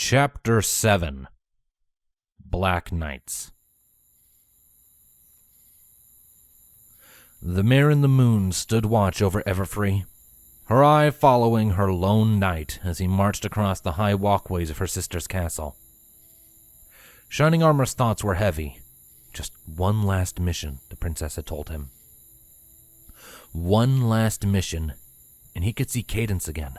Chapter 7 Black Nights. The mare in the moon stood watch over Everfree, her eye following her lone knight as he marched across the high walkways of her sister's castle. Shining Armor's thoughts were heavy. Just one last mission, the princess had told him. One last mission, and he could see Cadence again.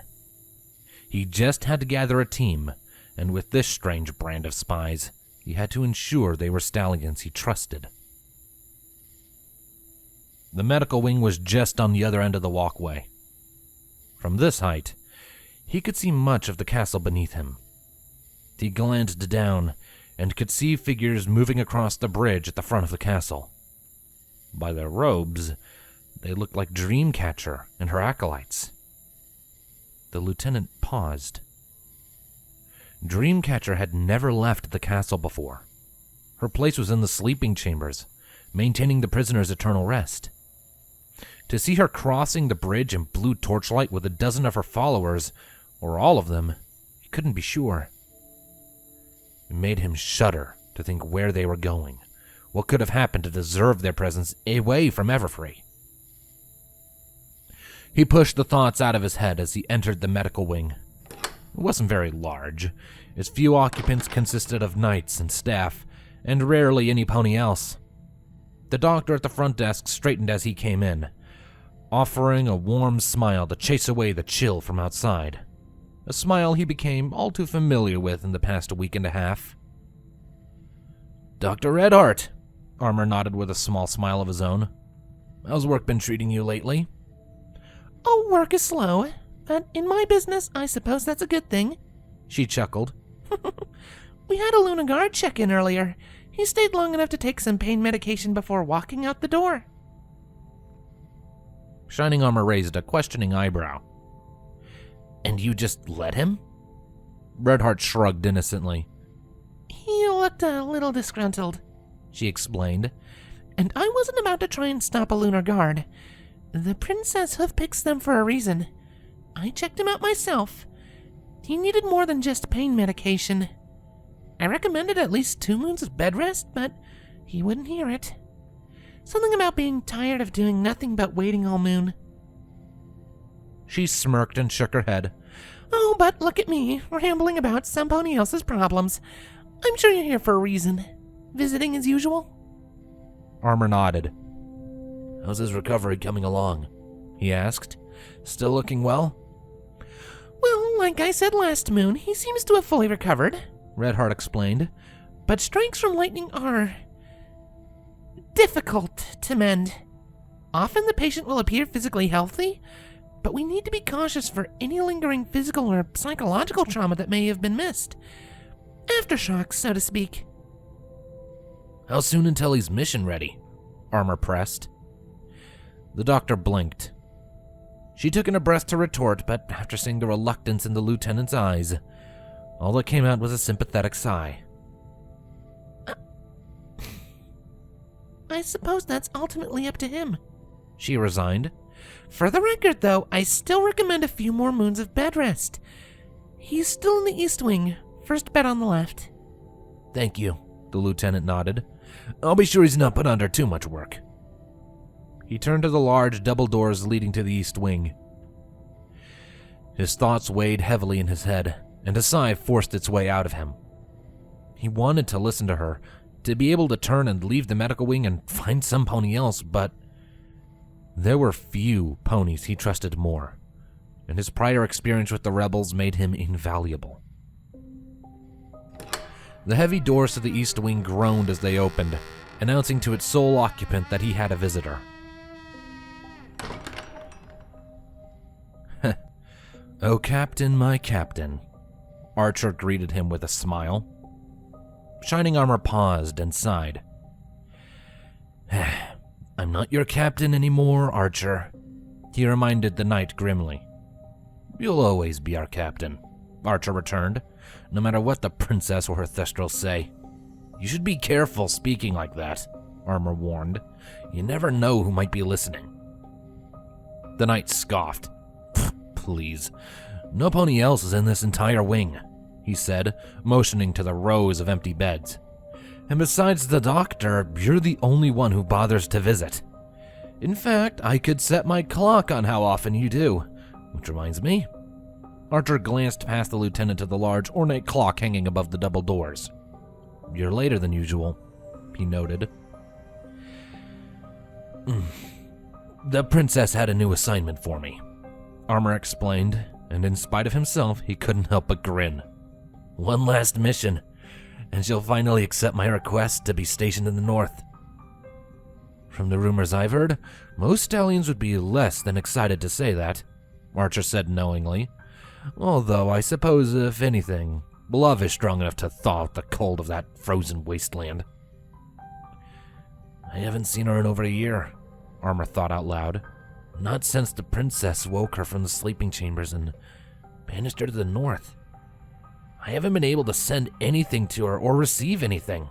He just had to gather a team, and with this strange brand of spies, he had to ensure they were stallions he trusted. The medical wing was just on the other end of the walkway. From this height, he could see much of the castle beneath him. He glanced down and could see figures moving across the bridge at the front of the castle. By their robes, they looked like Dreamcatcher and her acolytes. The lieutenant paused. Dreamcatcher had never left the castle before. Her place was in the sleeping chambers, maintaining the prisoner's eternal rest. To see her crossing the bridge in blue torchlight with a dozen of her followers, or all of them, he couldn't be sure. It made him shudder to think where they were going, what could have happened to deserve their presence away from Everfree. He pushed the thoughts out of his head as he entered the medical wing. It wasn't very large. Its few occupants consisted of knights and staff, and rarely any pony else. The doctor at the front desk straightened as he came in, offering a warm smile to chase away the chill from outside. A smile he became all too familiar with in the past week and a half. "Dr. Redheart," Armor nodded with a small smile of his own. "How's work been treating you lately?" "Oh, work is slow, but in my business, I suppose that's a good thing," she chuckled. "We had a Luna guard check-in earlier. He stayed long enough to take some pain medication before walking out the door." Shining Armor raised a questioning eyebrow. "And you just let him?" Redheart shrugged innocently. "He looked a little disgruntled," she explained, "and I wasn't about to try and stop a lunar guard. The princess hoof-picks them for a reason. I checked him out myself. He needed more than just pain medication. I recommended at least 2 moons of bed rest, but he wouldn't hear it. Something about being tired of doing nothing but waiting all moon." She smirked and shook her head. "Oh, but look at me, rambling about somebody else's problems. I'm sure you're here for a reason. Visiting as usual?" Armor nodded. "How's his recovery coming along?" he asked. "Still looking well?" "Well, like I said last moon, he seems to have fully recovered," Redheart explained. "But strikes from lightning are difficult to mend. Often the patient will appear physically healthy, but we need to be cautious for any lingering physical or psychological trauma that may have been missed. Aftershocks, so to speak." "How soon until he's mission ready?" Armor pressed. The doctor blinked. She took in a breath to retort, but after seeing the reluctance in the lieutenant's eyes, all that came out was a sympathetic sigh. "I suppose that's ultimately up to him," she resigned. "For the record, though, I still recommend a few more moons of bed rest. He's still in the East Wing, first bed on the left." "Thank you," the lieutenant nodded. "I'll be sure he's not put under too much work." He turned to the large double doors leading to the East Wing. His thoughts weighed heavily in his head, and a sigh forced its way out of him. He wanted to listen to her, to be able to turn and leave the medical wing and find some pony else, but there were few ponies he trusted more, and his prior experience with the rebels made him invaluable. The heavy doors to the East Wing groaned as they opened, announcing to its sole occupant that he had a visitor. "Oh, Captain, my Captain," Archer greeted him with a smile. Shining Armor paused and sighed. "I'm not your captain anymore, Archer," he reminded the knight grimly. "You'll always be our captain," Archer returned, "no matter what the princess or her thestrals say." "You should be careful speaking like that," Armor warned. "You never know who might be listening." The knight scoffed. "Please, no pony else is in this entire wing. he said, motioning to the rows of empty beds. And besides the doctor, you're the only one who bothers to visit. In fact, I could set my clock on how often you do. Which reminds me. Archer glanced past the lieutenant to the large, ornate clock hanging above the double doors. You're later than usual, he noted. The princess had a new assignment for me, Armor explained, and in spite of himself, he couldn't help but grin. One last mission, and she'll finally accept my request to be stationed in the north. From the rumors I've heard, most stallions would be less than excited to say that, Archer said knowingly. Although, I suppose, if anything, love is strong enough to thaw out the cold of that frozen wasteland. I haven't seen her in over a year, Armor thought out loud. Not since the princess woke her from the sleeping chambers and banished her to the north. I haven't been able to send anything to her or receive anything.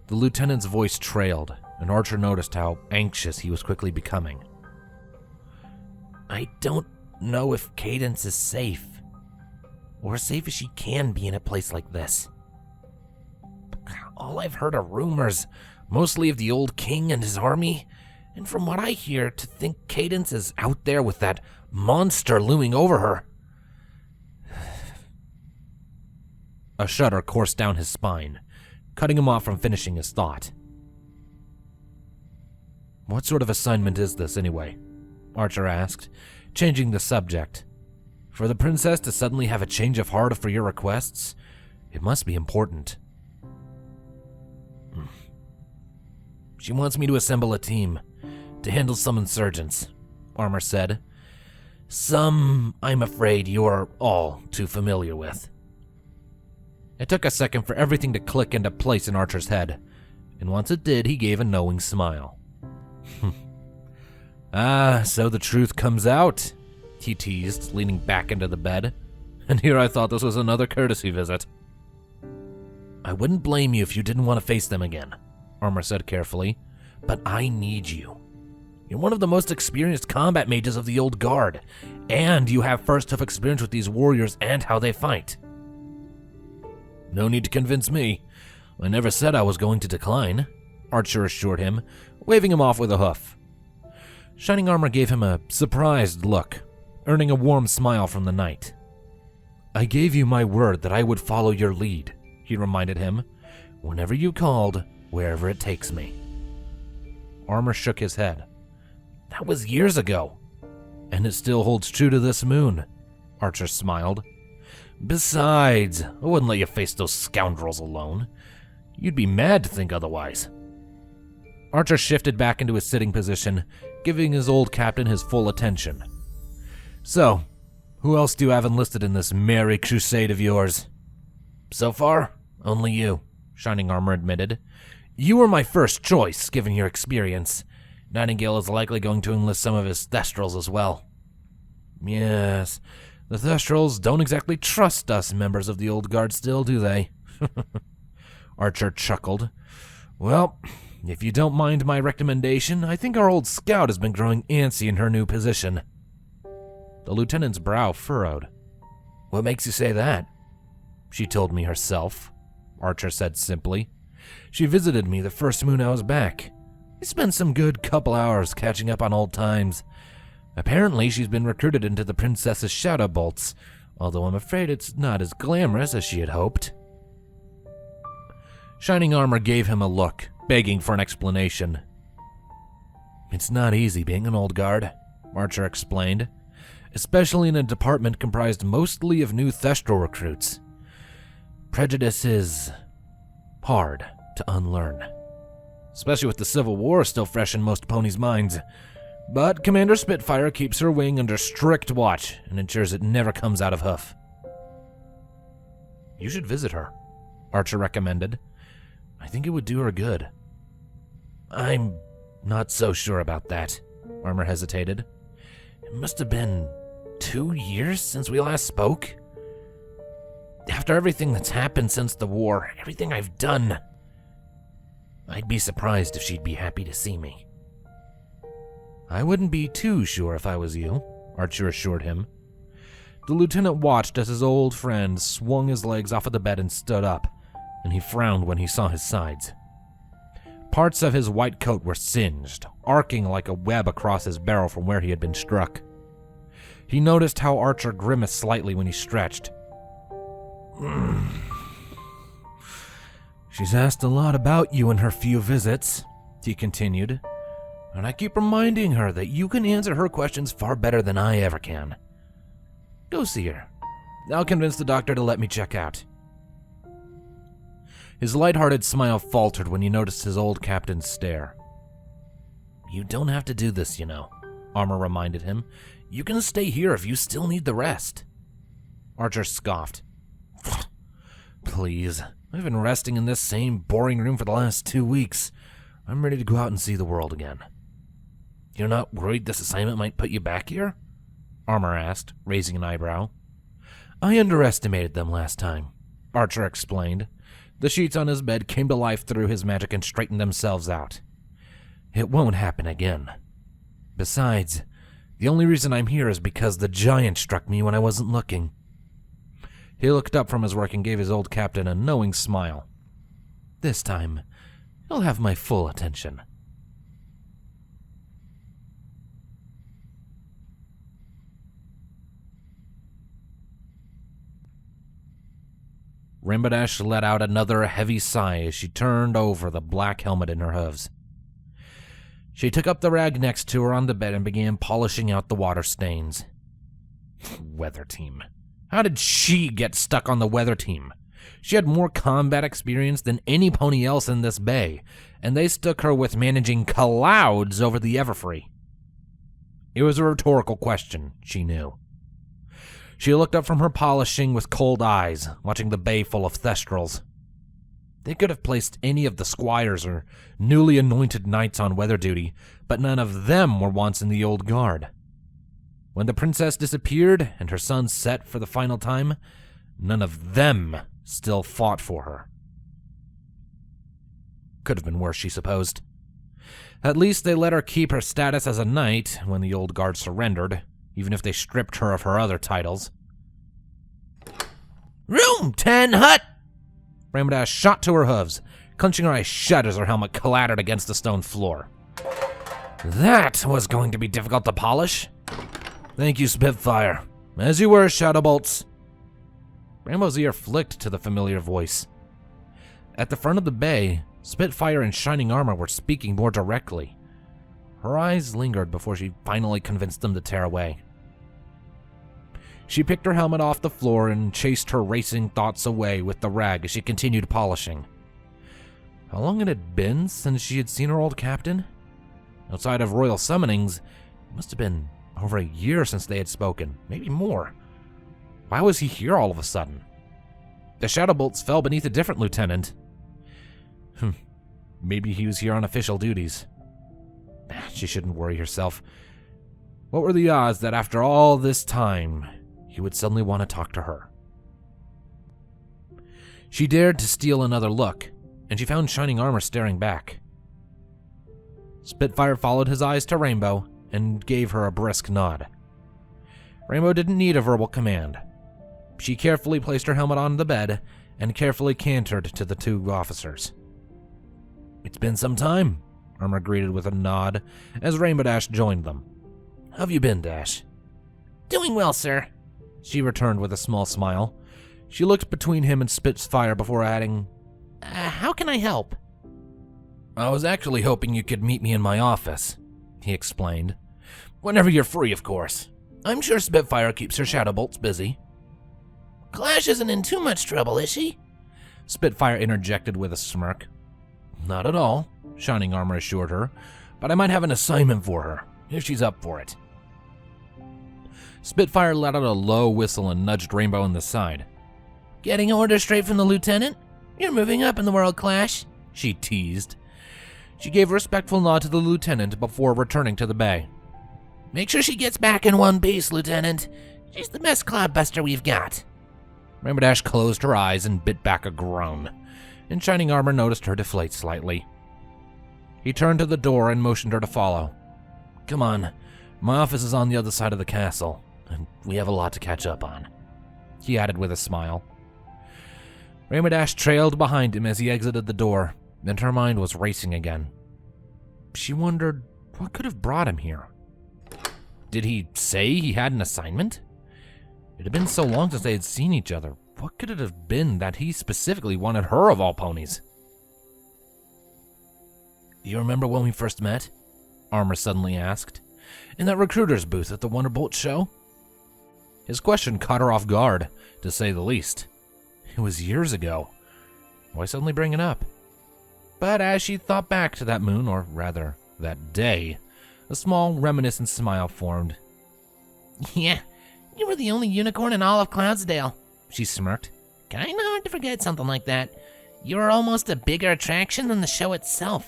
The lieutenant's voice trailed, and Archer noticed how anxious he was quickly becoming. I don't know if Cadence is safe, or as safe as she can be in a place like this. All I've heard are rumors, mostly of the old king and his army, and from what I hear, to think Cadence is out there with that monster looming over her. A shudder coursed down his spine, cutting him off from finishing his thought. What sort of assignment is this, anyway? Archer asked, changing the subject. For the princess to suddenly have a change of heart for your requests, it must be important. She wants me to assemble a team to handle some insurgents, Armor said. Some, I'm afraid, you're all too familiar with. It took a second for everything to click into place in Archer's head, and once it did, he gave a knowing smile. So the truth comes out, he teased, leaning back into the bed. And here I thought this was another courtesy visit. I wouldn't blame you if you didn't want to face them again, Armor said carefully, but I need you. You're one of the most experienced combat mages of the old guard, and you have first-hand experience with these warriors and how they fight. No need to convince me. I never said I was going to decline, Archer assured him, waving him off with a hoof. Shining Armor gave him a surprised look, earning a warm smile from the knight. I gave you my word that I would follow your lead, he reminded him, whenever you called, wherever it takes me. Armor shook his head. That was years ago. And it still holds true to this moon, Archer smiled. Besides, I wouldn't let you face those scoundrels alone. You'd be mad to think otherwise. Archer shifted back into his sitting position, giving his old captain his full attention. So, who else do you have enlisted in this merry crusade of yours? So far, only you, Shining Armor admitted. You were my first choice, given your experience. Nightingale is likely going to enlist some of his Thestrals as well. Yes, the Thestrals don't exactly trust us members of the old guard still, do they? Archer chuckled. Well, if you don't mind my recommendation, I think our old scout has been growing antsy in her new position. The lieutenant's brow furrowed. What makes you say that? She told me herself, Archer said simply. She visited me the first moon I was back. We spent some good couple hours catching up on old times. Apparently, she's been recruited into the princess's shadow bolts, although I'm afraid it's not as glamorous as she had hoped. Shining Armor gave him a look, begging for an explanation. It's not easy being an old guard, Archer explained, especially in a department comprised mostly of new Thestral recruits. Prejudice is hard to unlearn, especially with the Civil War still fresh in most ponies' minds. But Commander Spitfire keeps her wing under strict watch and ensures it never comes out of hoof. You should visit her, Archer recommended. I think it would do her good. I'm not so sure about that, Armor hesitated. It must have been 2 years since we last spoke. After everything that's happened since the war, everything I've done, I'd be surprised if she'd be happy to see me. I wouldn't be too sure if I was you, Archer assured him. The lieutenant watched as his old friend swung his legs off of the bed and stood up, and he frowned when he saw his sides. Parts of his white coat were singed, arcing like a web across his barrel from where he had been struck. He noticed how Archer grimaced slightly when he stretched. She's asked a lot about you in her few visits, he continued, and I keep reminding her that you can answer her questions far better than I ever can. Go see her. I'll convince the doctor to let me check out. His light-hearted smile faltered when he noticed his old captain's stare. You don't have to do this, you know, Armor reminded him. You can stay here if you still need the rest. Archer scoffed. Please, I've been resting in this same boring room for the last 2 weeks. I'm ready to go out and see the world again. You're not worried this assignment might put you back here? Armor asked, raising an eyebrow. I underestimated them last time, Archer explained. The sheets on his bed came to life through his magic and straightened themselves out. It won't happen again. Besides, the only reason I'm here is because the giant struck me when I wasn't looking. He looked up from his work and gave his old captain a knowing smile. This time, he'll have my full attention. Rainbow Dash let out another heavy sigh as she turned over the black helmet in her hooves. She took up the rag next to her on the bed and began polishing out the water stains. Weather team. How did she get stuck on the weather team? She had more combat experience than any pony else in this bay, and they stuck her with managing clouds over the Everfree. It was a rhetorical question, she knew. She looked up from her polishing with cold eyes, watching the bay full of thestrals. They could have placed any of the squires or newly anointed knights on weather duty, but none of them were once in the old guard. When the princess disappeared and her sun set for the final time, none of them still fought for her. Could have been worse, she supposed. At least they let her keep her status as a knight when the old guard surrendered, even if they stripped her of her other titles. Room 10, hut! Rainbow Dash shot to her hooves, clenching her eyes shut as her helmet clattered against the stone floor. That was going to be difficult to polish. Thank you, Spitfire. As you were, Shadowbolts. Rainbow's ear flicked to the familiar voice. At the front of the bay, Spitfire and Shining Armor were speaking more directly. Her eyes lingered before she finally convinced them to tear away. She picked her helmet off the floor and chased her racing thoughts away with the rag as she continued polishing. How long it had been since she had seen her old captain? Outside of royal summonings, it must have been over a year since they had spoken, maybe more. Why was he here all of a sudden? The Shadowbolts fell beneath a different lieutenant. Maybe he was here on official duties. She shouldn't worry herself. What were the odds that after all this time, he would suddenly want to talk to her? She dared to steal another look, and she found Shining Armor staring back. Spitfire followed his eyes to Rainbow and gave her a brisk nod. Rainbow didn't need a verbal command. She carefully placed her helmet on the bed and carefully cantered to the two officers. It's been some time, Armor greeted with a nod as Rainbow Dash joined them. How have you been, Dash? Doing well, sir, she returned with a small smile. She looked between him and Spitfire before adding, how can I help? I was actually hoping you could meet me in my office, he explained. Whenever you're free, of course. I'm sure Spitfire keeps her Shadowbolts busy. Clash isn't in too much trouble, is she? Spitfire interjected with a smirk. Not at all, Shining Armor assured her, but I might have an assignment for her, if she's up for it. Spitfire let out a low whistle and nudged Rainbow in the side. Getting orders straight from the lieutenant? You're moving up in the world, Clash, she teased. She gave a respectful nod to the lieutenant before returning to the bay. Make sure she gets back in one piece, Lieutenant. She's the best cloudbuster we've got. Rainbow Dash closed her eyes and bit back a groan, and Shining Armor noticed her deflate slightly. He turned to the door and motioned her to follow. Come on, my office is on the other side of the castle. and we have a lot to catch up on," he added with a smile. Rainbow Dash trailed behind him as he exited the door, and her mind was racing again. She wondered what could have brought him here. Did he say he had an assignment? It had been so long since they had seen each other. What could it have been that he specifically wanted her of all ponies? "Do you remember when we first met?" Armor suddenly asked. "In that recruiter's booth at the Wonderbolt show?" His question caught her off guard, to say the least. It was years ago. Why suddenly bring it up? But as she thought back to that moon, or rather, that day, a small, reminiscent smile formed. "Yeah, you were the only unicorn in all of Cloudsdale," she smirked. "Kinda hard to forget something like that. You were almost a bigger attraction than the show itself."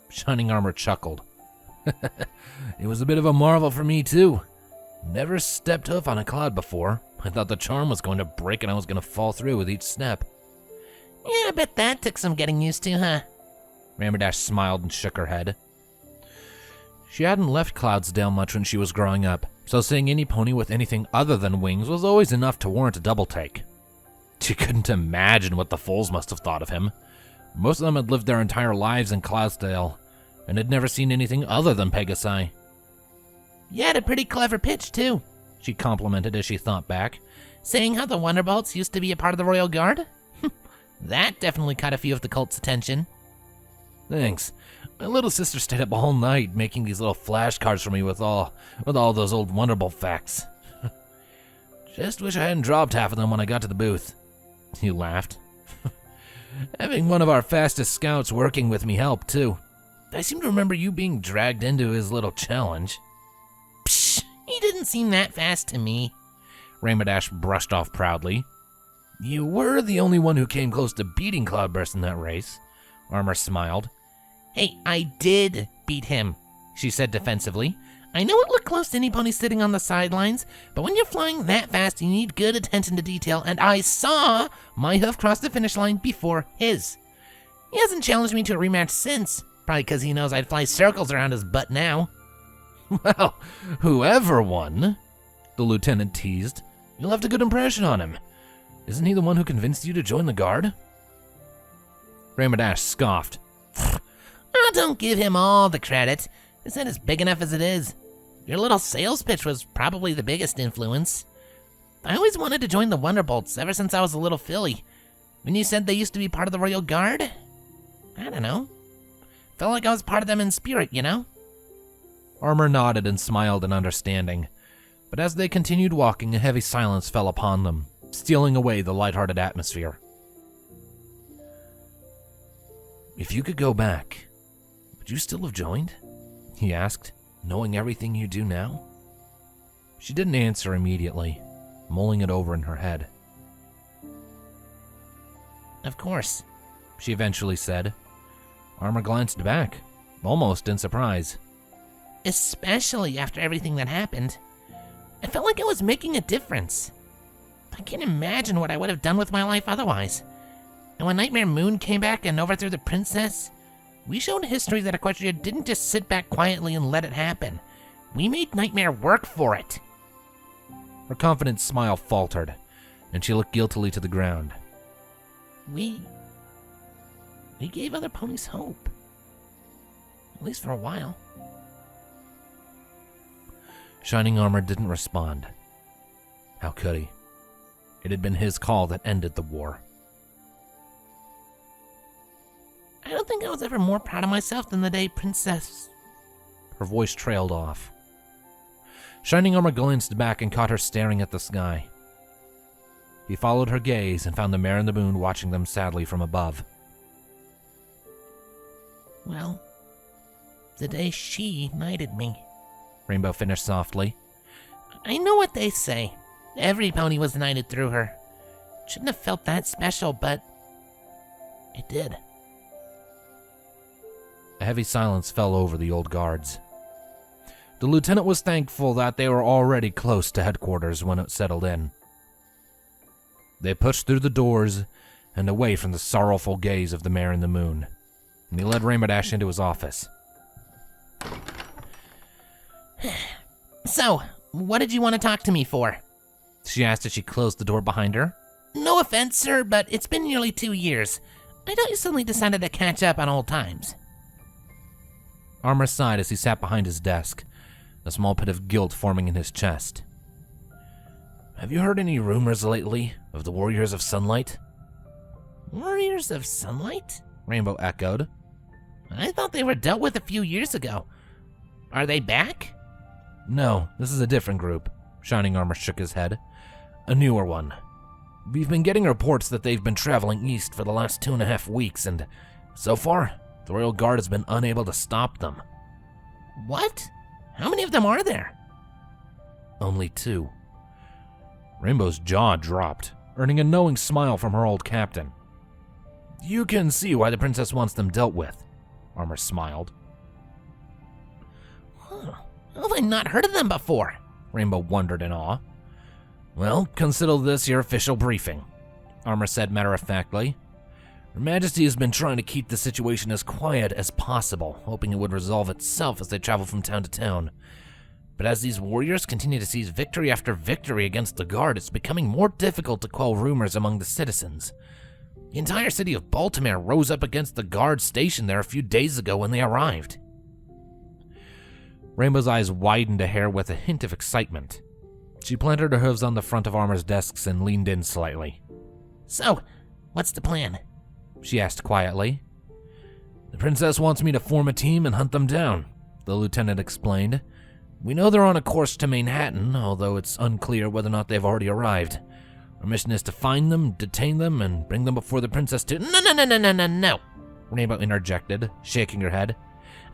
Shining Armor chuckled. "It was a bit of a marvel for me, too. Never stepped hoof on a cloud before. I thought the charm was going to break and I was going to fall through with each step." "Yeah, I bet that took some getting used to, huh?" Rainbow Dash smiled and shook her head. She hadn't left Cloudsdale much when she was growing up, so seeing any pony with anything other than wings was always enough to warrant a double take. She couldn't imagine what the foals must have thought of him. Most of them had lived their entire lives in Cloudsdale, and had never seen anything other than Pegasi. "You had a pretty clever pitch, too," she complimented as she thought back, "saying how the Wonderbolts used to be a part of the Royal Guard. That definitely caught a few of the cult's attention." "Thanks. My little sister stayed up all night making these little flashcards for me with all those old Wonderbolt facts. Just wish I hadn't dropped half of them when I got to the booth." He laughed. "Having one of our fastest scouts working with me helped, too. I seem to remember you being dragged into his little challenge." "Psh, he didn't seem that fast to me," Rainbow Dash brushed off proudly. "You were the only one who came close to beating Cloudburst in that race," Armor smiled. "Hey, I did beat him," she said defensively. "I know it looked close to any pony sitting on the sidelines, but when you're flying that fast, you need good attention to detail, and I saw my hoof cross the finish line before his. He hasn't challenged me to a rematch since, probably because he knows I'd fly circles around his butt now." "Well, whoever won," the lieutenant teased, "you left a good impression on him. Isn't he the one who convinced you to join the guard?" Rainbow Dash scoffed. "Oh, don't give him all the credit. His head is big enough as it is. Your little sales pitch was probably the biggest influence. I always wanted to join the Wonderbolts ever since I was a little filly. When you said they used to be part of the Royal Guard, I don't know. Felt like I was part of them in spirit, you know?" Armor nodded and smiled in understanding, but as they continued walking, a heavy silence fell upon them, stealing away the lighthearted atmosphere. "If you could go back, would you still have joined?" he asked, "knowing everything you do now?" She didn't answer immediately, mulling it over in her head. "Of course," she eventually said. Armor glanced back, almost in surprise. "Especially after everything that happened. I felt like I was making a difference. I can't imagine what I would have done with my life otherwise. And when Nightmare Moon came back and overthrew the princess, we showed history that Equestria didn't just sit back quietly and let it happen. We made Nightmare work for it." Her confident smile faltered, and she looked guiltily to the ground. We gave other ponies hope. At least for a while." Shining Armor didn't respond. How could he? It had been his call that ended the war. "I don't think I was ever more proud of myself than the day Princess..." Her voice trailed off. Shining Armor glanced back and caught her staring at the sky. He followed her gaze and found the mare and the moon watching them sadly from above. "Well, the day she knighted me," Rainbow finished softly. "I know what they say. Every pony was knighted through her. Shouldn't have felt that special, but it did." A heavy silence fell over the old guards. The lieutenant was thankful that they were already close to headquarters when it settled in. They pushed through the doors and away from the sorrowful gaze of the mare and the moon, and he led Rainbow Dash into his office. "So, What did you want to talk to me for? She asked as she closed the door behind her. No offense, sir, but it's been nearly 2 years. I thought you suddenly decided to catch up on old times. Armor sighed as he sat behind his desk, a small pit of guilt forming in his chest. Have you heard any rumors lately of the Warriors of Sunlight? Warriors of Sunlight? Rainbow echoed. I thought they were dealt with a few years ago. Are they back? No, this is a different group. Shining Armor shook his head. A newer one. We've been getting reports that they've been traveling east for the last 2.5 weeks, and so far, the Royal Guard has been unable to stop them. What? How many of them are there? Only 2. Rainbow's jaw dropped, earning a knowing smile from her old captain. You can see why the princess wants them dealt with, Armor smiled. Huh. How have I not heard of them before? Rainbow wondered in awe. Well, consider this your official briefing, Armor said matter-of-factly. Her Majesty has been trying to keep the situation as quiet as possible, hoping it would resolve itself as they travel from town to town. But as these warriors continue to seize victory after victory against the Guard, it's becoming more difficult to quell rumors among the citizens. The entire city of Baltimore rose up against the Guard stationed there a few days ago when they arrived. Rainbow's eyes widened a hair with a hint of excitement. She planted her hooves on the front of Armor's desks and leaned in slightly. So, what's the plan? She asked quietly. The princess wants me to form a team and hunt them down, the lieutenant explained. We know they're on a course to Manhattan, although it's unclear whether or not they've already arrived. Our mission is to find them, detain them, and bring them before the princess to— No, Rainbow interjected, shaking her head.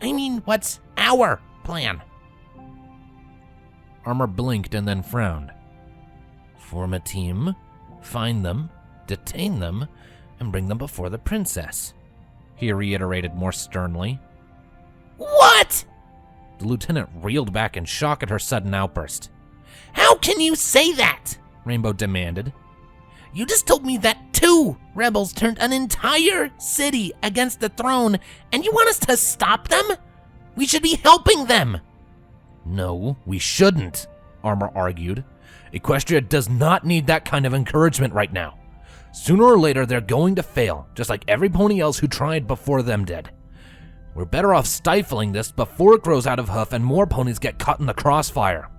I mean, what's our plan? Armor blinked and then frowned. Form a team, find them, detain them, and bring them before the princess, he reiterated more sternly. What? The lieutenant reeled back in shock at her sudden outburst. How can you say that? Rainbow demanded. You just told me that 2 rebels turned an entire city against the throne, and you want us to stop them? We should be helping them. No, we shouldn't, Armor argued. Equestria does not need that kind of encouragement right now. Sooner or later, they're going to fail, just like every pony else who tried before them did. We're better off stifling this before it grows out of hoof and more ponies get caught in the crossfire.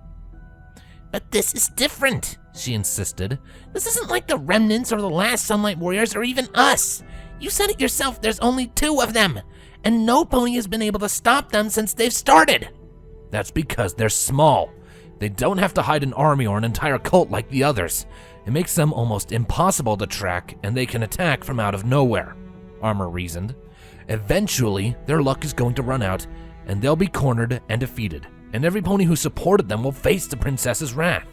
But this is different, she insisted. This isn't like the remnants or the last Sunlight Warriors or even us. You said it yourself, there's only 2 of them, and no pony has been able to stop them since they've started. That's because they're small. They don't have to hide an army or an entire cult like the others. It makes them almost impossible to track, and they can attack from out of nowhere, Armor reasoned. Eventually, their luck is going to run out, and they'll be cornered and defeated, and every pony who supported them will face the princess's wrath.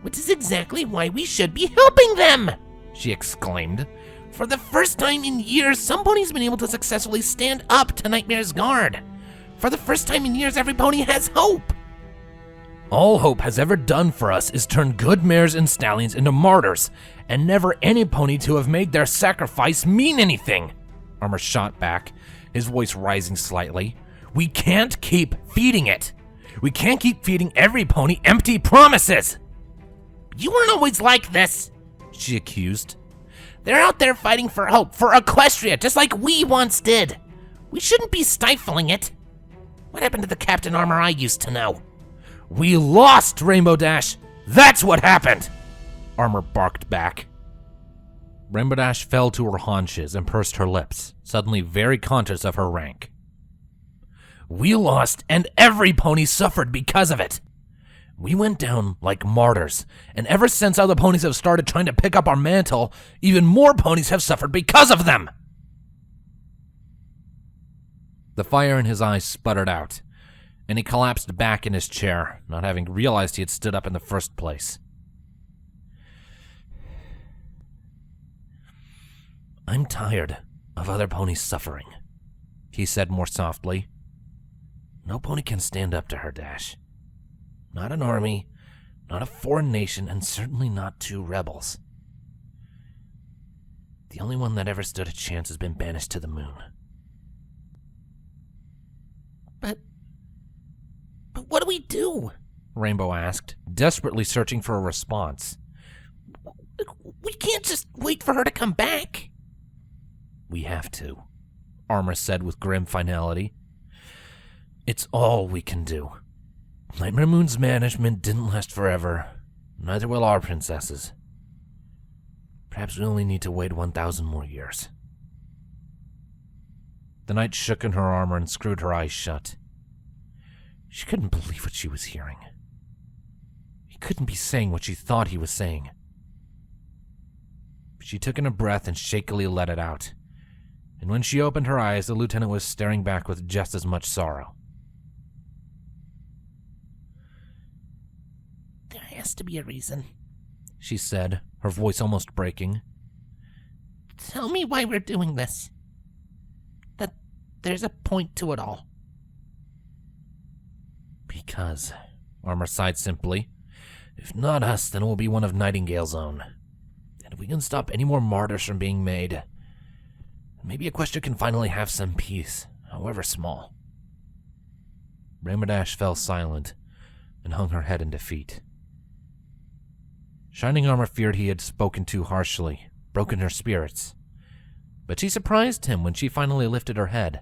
Which is exactly why we should be helping them, she exclaimed. For the first time in years, some pony's been able to successfully stand up to Nightmare's Guard. For the first time in years, every pony has hope. All Hope has ever done for us is turn good mares and stallions into martyrs, and never any pony to have made their sacrifice mean anything, Armor shot back, his voice rising slightly. We can't keep feeding it. We can't keep feeding every pony empty promises. You weren't always like this, she accused. They're out there fighting for hope, for Equestria, just like we once did. We shouldn't be stifling it. What happened to the Captain Armor I used to know? We lost, Rainbow Dash! That's what happened! Armor barked back. Rainbow Dash fell to her haunches and pursed her lips, suddenly very conscious of her rank. We lost, and every pony suffered because of it. We went down like martyrs, and ever since other ponies have started trying to pick up our mantle, even more ponies have suffered because of them! The fire in his eyes sputtered out, and he collapsed back in his chair, not having realized he had stood up in the first place. I'm tired of other ponies suffering, he said more softly. No pony can stand up to her, Dash. Not an army, not a foreign nation, and certainly not 2 rebels. The only one that ever stood a chance has been banished to the moon. But what do we do? Rainbow asked, desperately searching for a response. We can't just wait for her to come back. We have to, Armor said with grim finality. It's all we can do. Nightmare Moon's management didn't last forever. Neither will our princesses. Perhaps we only need to wait 1,000 more years. The knight shook in her armor and screwed her eyes shut. She couldn't believe what she was hearing. He couldn't be saying what she thought he was saying. She took in a breath and shakily let it out. And when she opened her eyes, the lieutenant was staring back with just as much sorrow. There has to be a reason, she said, her voice almost breaking. Tell me why we're doing this. That there's a point to it all. Because, Armor sighed simply, if not us, then it will be one of Nightingale's own. And if we can stop any more martyrs from being made, maybe Equestria can finally have some peace, however small. Rainbow fell silent and hung her head in defeat. Shining Armor feared he had spoken too harshly, broken her spirits. But she surprised him when she finally lifted her head.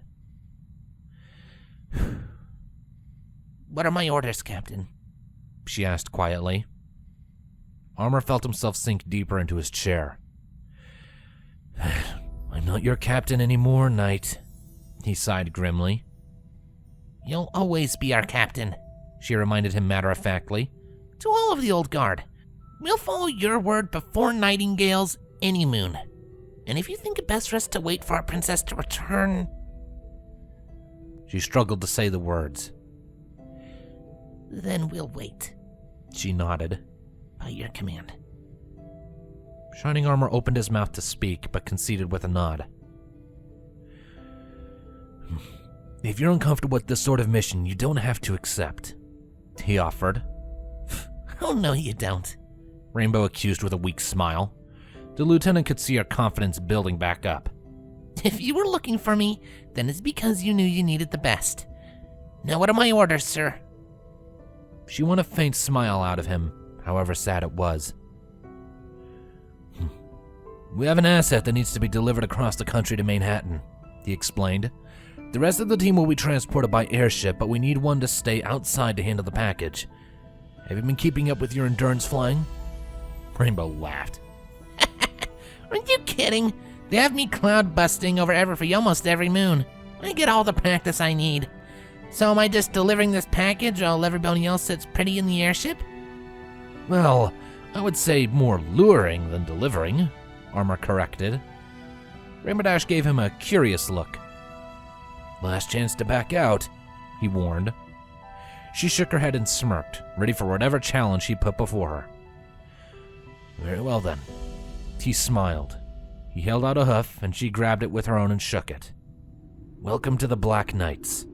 What are my orders, Captain? She asked quietly. Armor felt himself sink deeper into his chair. I'm not your captain anymore, Knight, he sighed grimly. You'll always be our captain, she reminded him matter-of-factly. To all of the old guard. We'll follow your word before Nightingale's any moon. And if you think it best for us to wait for our princess to return... She struggled to say the words. Then we'll wait, she nodded. By your command. Shining Armor opened his mouth to speak, but conceded with a nod. If you're uncomfortable with this sort of mission, you don't have to accept, he offered. Oh, no, you don't, Rainbow accused with a weak smile. The lieutenant could see her confidence building back up. If you were looking for me, then it's because you knew you needed the best. Now what are my orders, sir? She won a faint smile out of him, however sad it was. We have an asset that needs to be delivered across the country to Manhattan, he explained. The rest of the team will be transported by airship, but we need one to stay outside to handle the package. Have you been keeping up with your endurance flying? Rainbow laughed. Are you kidding? They have me cloud busting over for almost every moon. I get all the practice I need. So am I just delivering this package while everybody else sits pretty in the airship? Well, I would say more luring than delivering, Armor corrected. Rainbow Dash gave him a curious look. Last chance to back out, he warned. She shook her head and smirked, ready for whatever challenge he put before her. Very well then. He smiled. He held out a hoof, and she grabbed it with her own and shook it. Welcome to the Black Knights.